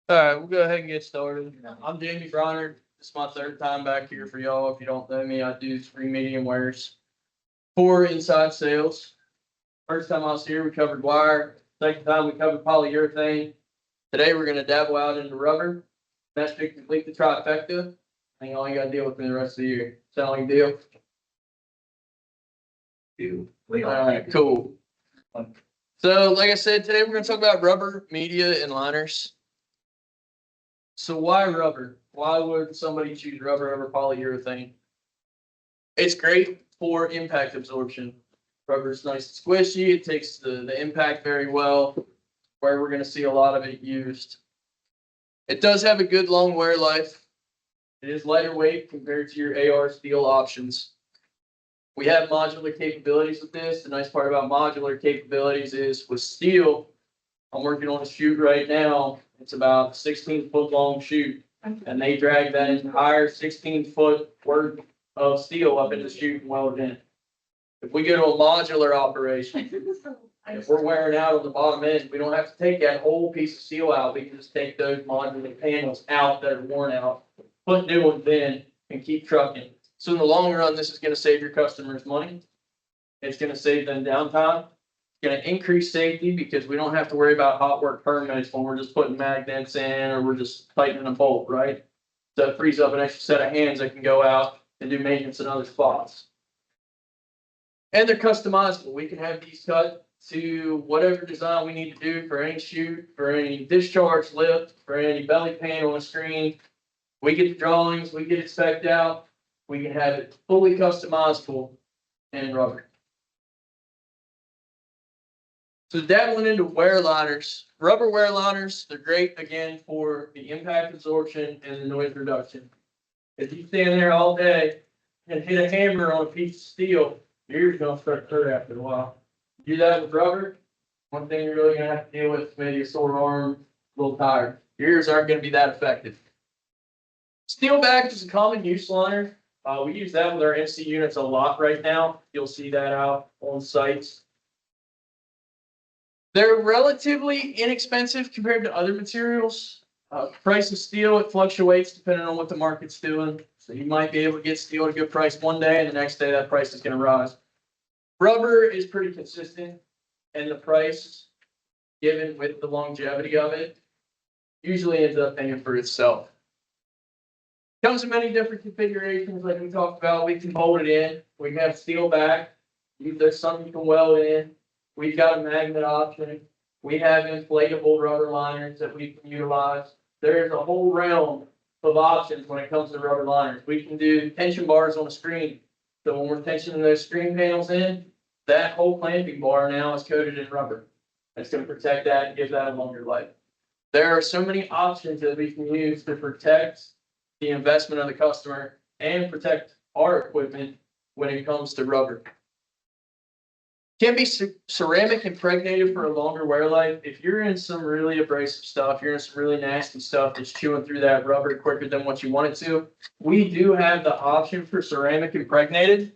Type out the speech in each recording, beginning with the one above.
All right, we'll go ahead and get started. I'm Jamie Bronner. This is my third time back here for y'all. If you don't know me, I do three medium wears for inside sales. First time I was here, we covered wire. Second time, we covered polyurethane. Today, we're going to dabble out into rubber. That should complete the trifecta. I think all you got to deal with me the rest of the year. Sound like a deal? All right, cool. So, like I said, today we're going to talk about rubber, media, and liners. So why rubber? Why would somebody choose rubber over polyurethane? It's great for impact absorption. Rubber is nice and squishy. It takes the impact very well, where we're going to see a lot of it used. It does have a good long wear life. It is lighter weight compared to your AR steel options. We have modular capabilities with this. The nice part about modular capabilities is with steel, I'm working on a chute right now. It's about a 16-foot long chute, and they drag that entire 16-foot worth of steel up in the chute and weld it in. If we go to a modular operation, if we're wearing out on the bottom end, we don't have to take that whole piece of steel out. We can just take those modular panels out that are worn out, put new ones in, and keep trucking. So in the long run, this is going to save your customers money. It's going to save them downtime. Going to increase safety because we don't have to worry about hot work permits when we're just putting magnets in or we're just tightening a bolt, right? So it frees up an extra set of hands that can go out and do maintenance in other spots. And they're customizable. We can have these cut to whatever design we need to do for any chute, for any discharge lift, for any belly pan on a screen. We get the drawings, we get it spec'd out. We can have it fully customizable in rubber. So dabbling into wear liners, rubber wear liners, they're great again for the impact absorption and the noise reduction. If you stand there all day and hit a hammer on a piece of steel, your ears gonna start to hurt after a while. Do that with rubber, one thing you're really gonna have to deal with is maybe a sore arm, a little tired. Your ears aren't gonna be that effective. Steel bagged is a common use liner. We use that with our MC units a lot right now. You'll see that out on sites. They're relatively inexpensive compared to other materials. Price of steel, it fluctuates depending on what the market's doing. So you might be able to get steel at a good price one day, and the next day that price is going to rise. Rubber is pretty consistent, and the price given with the longevity of it usually ends up paying for itself. Comes in many different configurations, like we talked about. We can hold it in. We can have steel back. There's some you can weld in. We've got a magnet option. We have inflatable rubber liners that we can utilize. There's a whole realm of options when it comes to rubber liners. We can do tension bars on a screen. So when we're tensioning those screen panels in, that whole clamping bar now is coated in rubber. That's going to protect that and give that a longer life. There are so many options that we can use to protect the investment of the customer and protect our equipment when it comes to rubber. Can be ceramic impregnated for a longer wear life. If you're in some really abrasive stuff, you're in some really nasty stuff that's chewing through that rubber quicker than what you want it to, we do have the option for ceramic impregnated.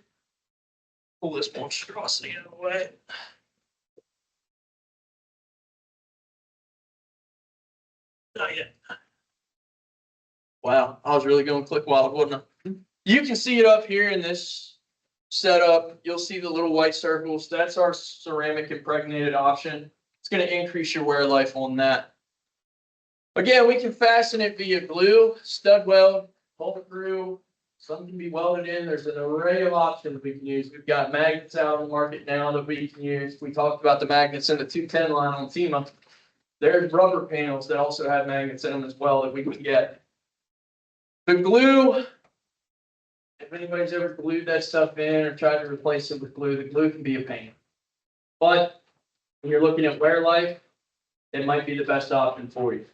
Pull this monstrosity out of the way. Not yet. Wow, I was really going to click wild, wasn't I? You can see it up here in this setup. You'll see the little white circles. That's our ceramic impregnated option. It's going to increase your wear life on that. Again, we can fasten it via glue, stud weld, bolt it through. Some can be welded in. There's an array of options we can use. We've got magnets out on the market now that we can use. We talked about the magnets in the 210 line on TEMA. There's rubber panels that also have magnets in them as well that we can get. The glue, if anybody's ever glued that stuff in or tried to replace it with glue, the glue can be a pain. But when you're looking at wear life, it might be the best option for you.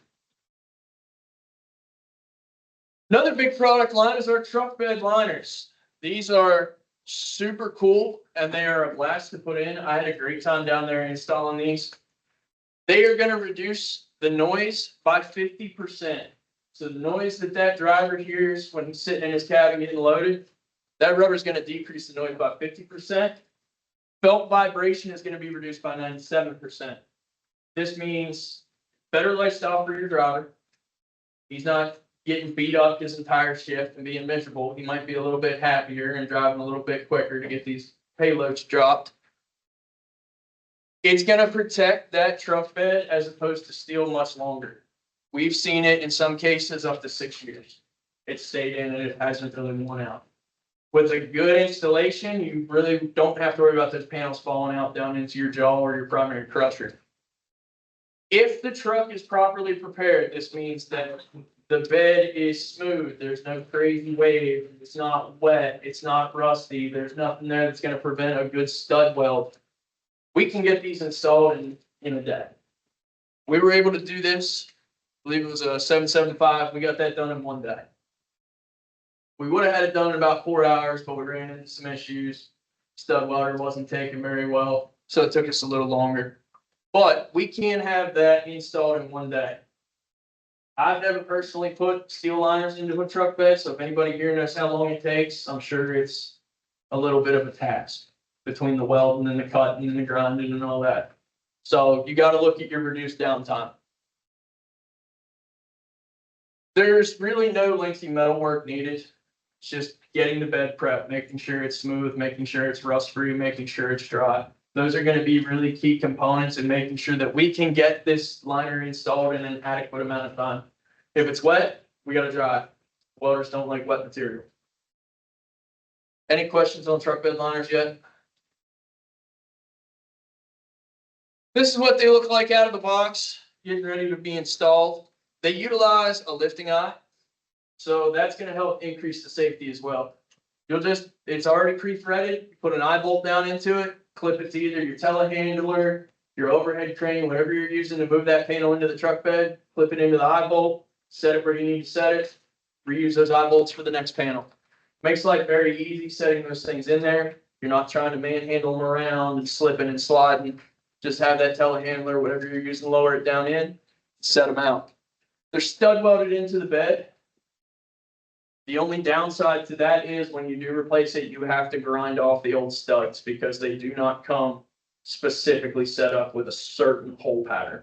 Another big product line is our truck bed liners. These are super cool and they are a blast to put in. I had a great time down there installing these. They are going to reduce the noise by 50%. So the noise that driver hears when he's sitting in his cabin getting loaded, that rubber is going to decrease the noise by 50%. Felt vibration is going to be reduced by 97%. This means better lifestyle for your driver. He's not getting beat up his entire shift and being miserable. He might be a little bit happier and driving a little bit quicker to get these payloads dropped. It's going to protect that truck bed as opposed to steel much longer. We've seen it in some cases up to 6 years. It's stayed in and it hasn't really worn out. With a good installation, you really don't have to worry about those panels falling out down into your jaw or your primary crusher. If the truck is properly prepared, this means that the bed is smooth. There's no crazy wave. It's not wet. It's not rusty. There's nothing there that's going to prevent a good stud weld. We can get these installed in a day. We were able to do this. I believe it was a 775. We got that done in 1 day. We would have had it done in about 4 hours, but we ran into some issues. Stud welder wasn't taking very well, so it took us a little longer. But we can have that installed in 1 day. I've never personally put steel liners into a truck bed, so if anybody here knows how long it takes, I'm sure it's a little bit of a task between the welding and the cutting and the grinding and all that. So you got to look at your reduced downtime. There's really no lengthy metal work needed. It's just getting the bed prep, making sure it's smooth, making sure it's rust free, making sure it's dry. Those are going to be really key components in making sure that we can get this liner installed in an adequate amount of time. If it's wet, we got to dry. Welders don't like wet material. Any questions on truck bed liners yet? This is what they look like out of the box, getting ready to be installed. They utilize a lifting eye, so that's going to help increase the safety as well. It's already pre-threaded. You put an eye bolt down into it, clip it to either your telehandler, your overhead crane, whatever you're using to move that panel into the truck bed, clip it into the eye bolt, set it where you need to set it, reuse those eye bolts for the next panel. Makes life very easy setting those things in there. You're not trying to manhandle them around and slipping and sliding. Just have that telehandler, whatever you're using, lower it down in, set them out. They're stud welded into the bed. The only downside to that is when you do replace it, you have to grind off the old studs because they do not come specifically set up with a certain hole pattern.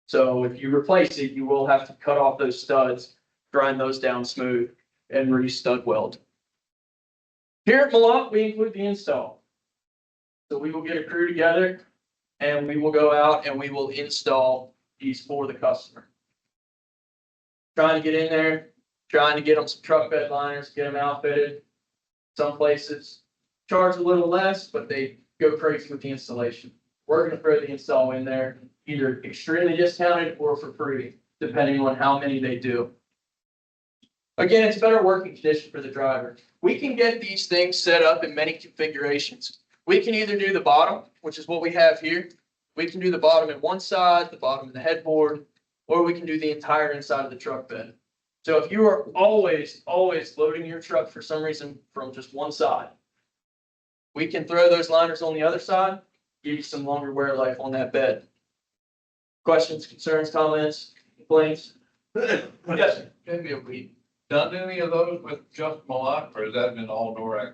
So if you replace it, you will have to cut off those studs, grind those down smooth, and re-stud weld. Here at Mellott, we include the install. So we will get a crew together and we will go out and we will install these for the customer. Trying to get in there, trying to get them some truck bed liners, get them outfitted. Some places charge a little less, but they go crazy with the installation. We're going to throw the install in there, either extremely discounted or for free, depending on how many they do. Again, it's better working condition for the driver. We can get these things set up in many configurations. We can either do the bottom, which is what we have here. We can do the bottom in one side, the bottom of the headboard, or we can do the entire inside of the truck bed. So if you are always loading your truck for some reason from just one side, we can throw those liners on the other side, give you some longer wear life on that bed. Questions, concerns, comments, complaints? Yes, Maybe have we done any of those with just Mellott, or has that been all Norex?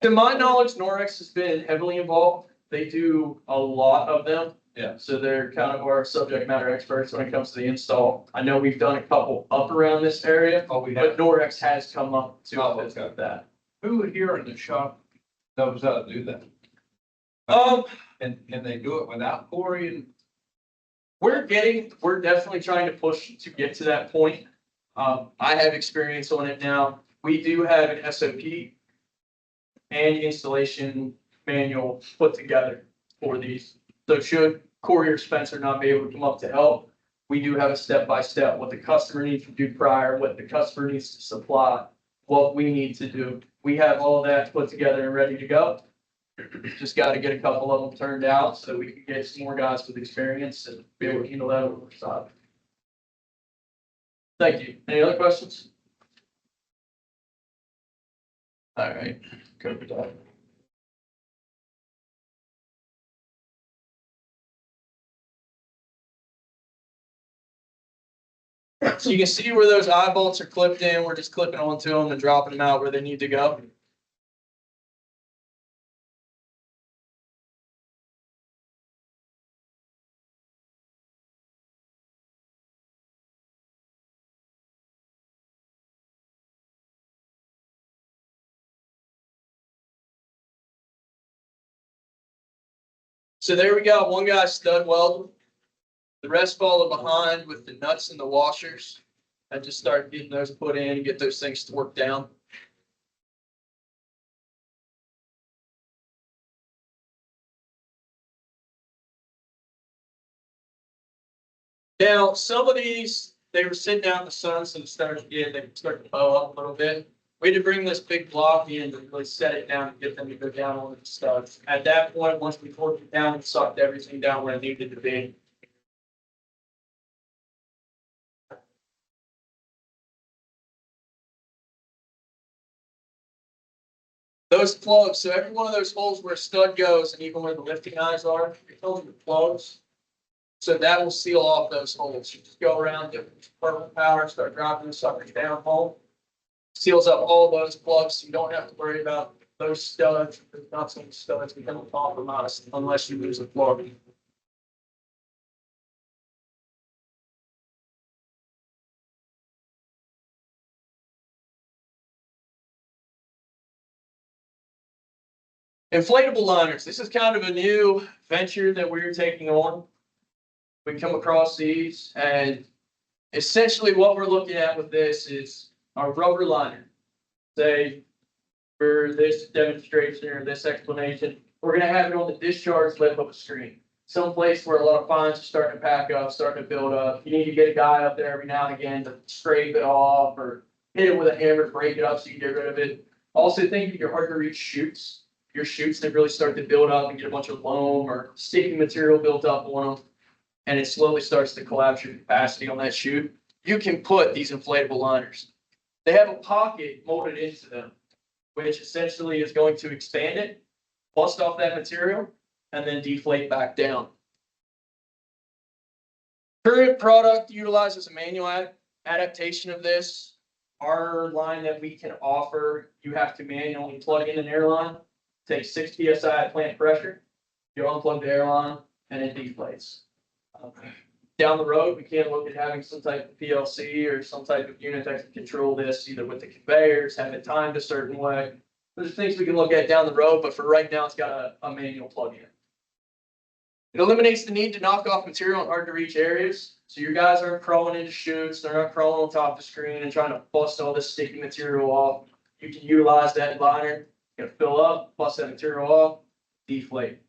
to my knowledge, Norex has been heavily involved. They do a lot of them. Yeah. So they're kind of our subject matter experts when it comes to the install. I know we've done a couple up around this area, Oh, we but have. Norex has come up to Oh, us okay. with that. Who here in the shop knows how to do that? And they do it without Corey? We're definitely trying to push to get to that point. I have experience on it now. We do have an SOP and installation manual put together for these. So should Corey or Spencer not be able to come up to help, we do have a step-by-step, what the customer needs to do prior, what the customer needs to supply, what we need to do. We have all that put together and ready to go. Just got to get a couple of them turned out so we can get some more guys with experience and be able to handle that over the side. Thank you. Any other questions? All right, cover that. So you can see where those eye bolts are clipped in. We're just clipping onto them and dropping them out where they need to go. So there we go, one guy stud welded. The rest followed behind with the nuts and the washers. I just started getting those put in, get those things to work down. Now, some of these, they were sitting out in the sun, so they started to bow up a little bit. We had to bring this big block in to really set it down and get them to go down on the studs. At that point, once we torqued it down, it sucked everything down where it needed to be. Those plugs, so every one of those holes where a stud goes, and even where the lifting eyes are, you're filling with plugs. So that will seal off those holes. You just go around, get purple powder, start dropping the suckers down hole. Seals up all those plugs, so you don't have to worry about those studs, the nuts and studs becoming compromised unless you lose a plug. Inflatable liners. This is kind of a new venture that we're taking on. We come across these, and essentially what we're looking at with this is our rubber liner. Say, for this demonstration or this explanation, we're going to have it on the discharge lip of a screen. Some place where a lot of fines are starting to pack up, starting to build up. You need to get a guy up there every now and again to scrape it off or hit it with a hammer to break it up so you get rid of it. Also, think of your hard to reach chutes. Your chutes that really start to build up and get a bunch of loam or sticky material built up on them, and it slowly starts to collapse your capacity on that chute. You can put these inflatable liners. They have a pocket molded into them, which essentially is going to expand it, bust off that material, and then deflate back down. Current product utilizes a manual adaptation of this. Our line that we can offer, you have to manually plug in an air line, take 6 psi at plant pressure, you unplug the air line, and it deflates. Down the road, we can look at having some type of PLC or some type of unit that can control this, either with the conveyors, have it timed a certain way. There's things we can look at down the road, but for right now, it's got a manual plug-in. It eliminates the need to knock off material in hard-to-reach areas. So your guys aren't crawling into chutes, they're not crawling on top of the screen and trying to bust all this sticky material off. You can utilize that liner, you're gonna fill up, bust that material off, deflate.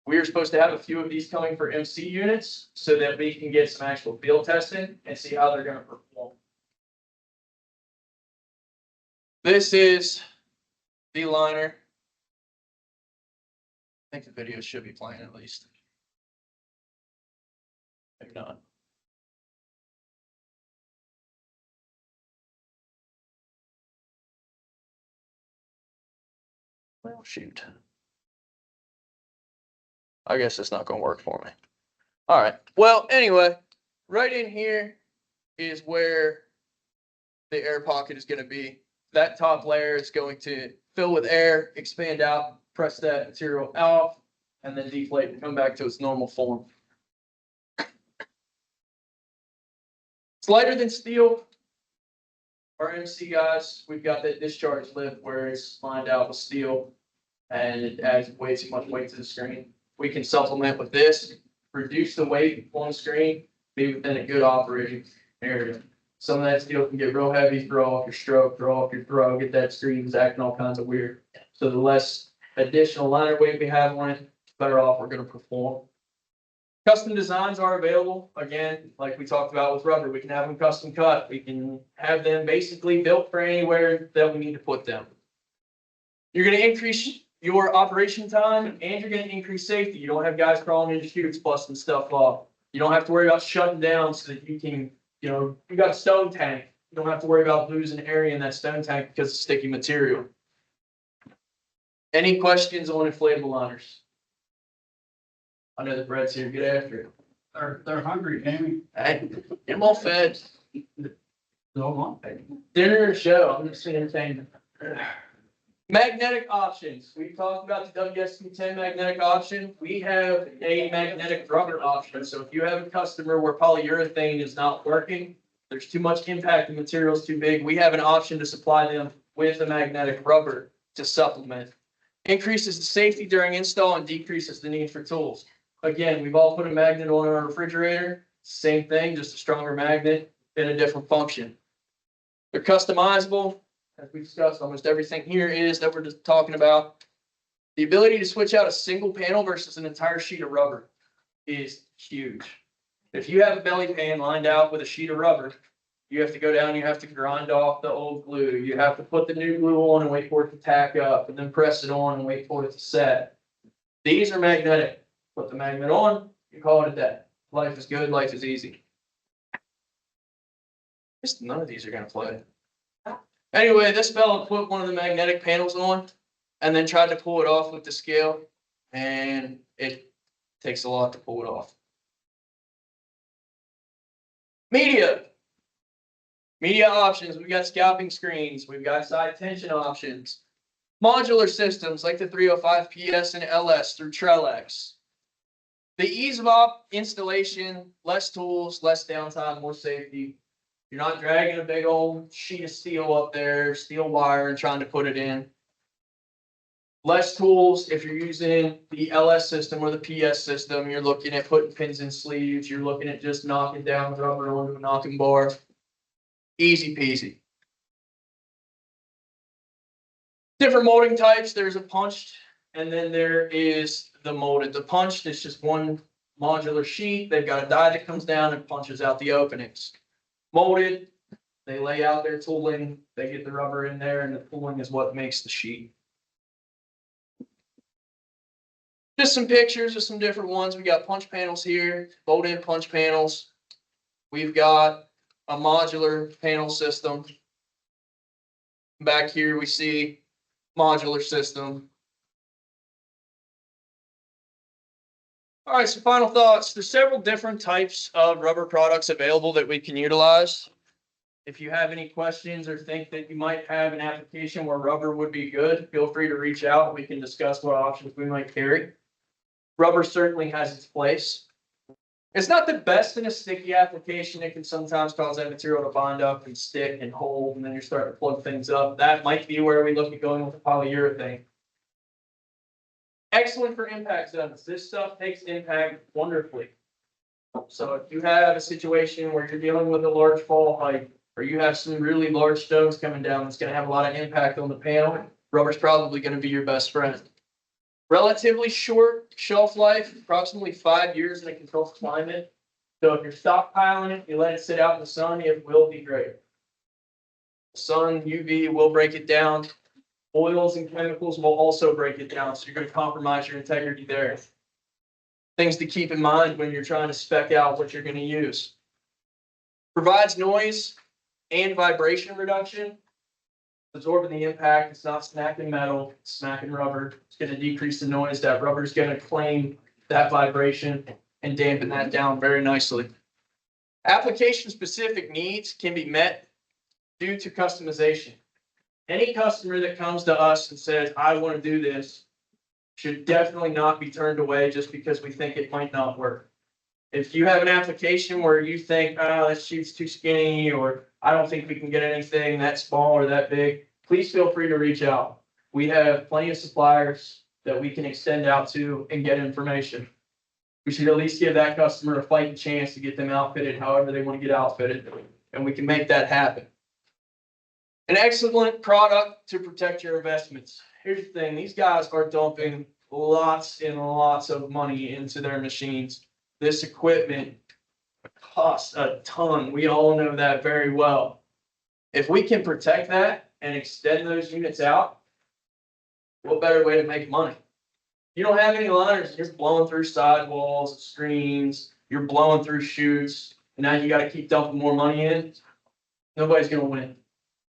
We are supposed to have a few of these coming for MC units so that we can get some actual field testing and see how they're going to perform. This is the liner. I think the video should be playing at least. Maybe not. Well, shoot. I guess it's not going to work for me. All right. Well, anyway, right in here is where the air pocket is going to be. That top layer is going to fill with air, expand out, press that material off, and then deflate and come back to its normal form. It's lighter than steel. Our MC guys, we've got that discharge lip where it's lined out with steel and it adds way too much weight to the screen. We can supplement with this, reduce the weight on the screen, be within a good operating area. Some of that steel can get real heavy, throw off your stroke, throw off your throw, get that screen acting all kinds of weird. So the less additional liner weight we have on it, the better off we're going to perform. Custom designs are available. Again, like we talked about with rubber, we can have them custom cut. We can have them basically built for anywhere that we need to put them. You're going to increase your operation time and you're going to increase safety. You don't have guys crawling into chutes, busting stuff off. You don't have to worry about shutting down so that you can, you got a stone tank. You don't have to worry about losing area in that stone tank because of sticky material. Any questions on inflatable liners? I know the Brett's here. Get after it. They're hungry, Amy. Hey, get them all fed. Dinner or show. I'm just entertaining. Magnetic options. We talked about the WSP10 magnetic option. We have a magnetic rubber option. So if you have a customer where polyurethane is not working, there's too much impact, the material's too big, we have an option to supply them with a magnetic rubber to supplement. Increases the safety during install and decreases the need for tools. Again, we've all put a magnet on our refrigerator. Same thing, just a stronger magnet in a different function. They're customizable. As we discussed, almost everything here is that we're just talking about. The ability to switch out a single panel versus an entire sheet of rubber is huge. If you have a belly pan lined out with a sheet of rubber, you have to go down, you have to grind off the old glue. You have to put the new glue on and wait for it to tack up, and then press it on and wait for it to set. These are magnetic. Put the magnet on, you call it a day. Life is good, life is easy. Just none of these are gonna play. Anyway, this fella put one of the magnetic panels on and then tried to pull it off with the scale, and it takes a lot to pull it off. Media options. We've got scalping screens. We've got side tension options. Modular systems like the 305 PS and LS through Trellex. The ease of installation, less tools, less downtime, more safety. You're not dragging a big old sheet of steel up there, steel wire, and trying to put it in. Less tools if you're using the LS system or the PS system. You're looking at putting pins in sleeves. You're looking at just knocking down rubber onto a knocking bar. Easy peasy. Different molding types. There's a punched, and then there is the molded. The punched is just one modular sheet. They've got a die that comes down and punches out the openings. Molded, they lay out their tooling. They get the rubber in there, and the tooling is what makes the sheet. Just some pictures of some different ones. We got punch panels here, bolt-in punch panels. We've got a modular panel system. Back here we see modular system. All right, so final thoughts. There's several different types of rubber products available that we can utilize. If you have any questions or think that you might have an application where rubber would be good, feel free to reach out. We can discuss what options we might carry. Rubber certainly has its place. It's not the best in a sticky application. It can sometimes cause that material to bind up and stick and hold, and then you're starting to plug things up. That might be where we look at going with the polyurethane. Excellent for impact zones. This stuff takes impact wonderfully. So if you have a situation where you're dealing with a large fall height, or you have some really large stones coming down that's going to have a lot of impact on the panel, rubber's probably going to be your best friend. Relatively short shelf life, approximately 5 years in a controlled climate. So if you're stockpiling it, you let it sit out in the sun, it will degrade. Sun, UV will break it down. Oils and chemicals will also break it down, so you're going to compromise your integrity there. Things to keep in mind when you're trying to spec out what you're going to use. Provides noise and vibration reduction. Absorbing the impact, it's not smacking metal, it's smacking rubber. It's going to decrease the noise. That rubber is going to claim that vibration and dampen that down very nicely. Application-specific needs can be met due to customization. Any customer that comes to us and says, I want to do this, should definitely not be turned away just because we think it might not work. If you have an application where you think, oh, that sheet's too skinny, or I don't think we can get anything that small or that big, please feel free to reach out. We have plenty of suppliers that we can extend out to and get information. We should at least give that customer a fighting chance to get them outfitted however they want to get outfitted, and we can make that happen. An excellent product to protect your investments. Here's the thing, these guys are dumping lots and lots of money into their machines. This equipment costs a ton. We all know that very well. If we can protect that and extend those units out, what better way to make money? You don't have any liners, you're blowing through sidewalls, screens, you're blowing through chutes, and now you got to keep dumping more money in. Nobody's going to win.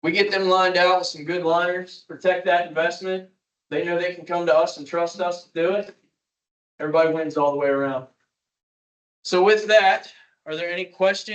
We get them lined out with some good liners, protect that investment. They know they can come to us and trust us to do it. Everybody wins all the way around. So with that, are there any questions?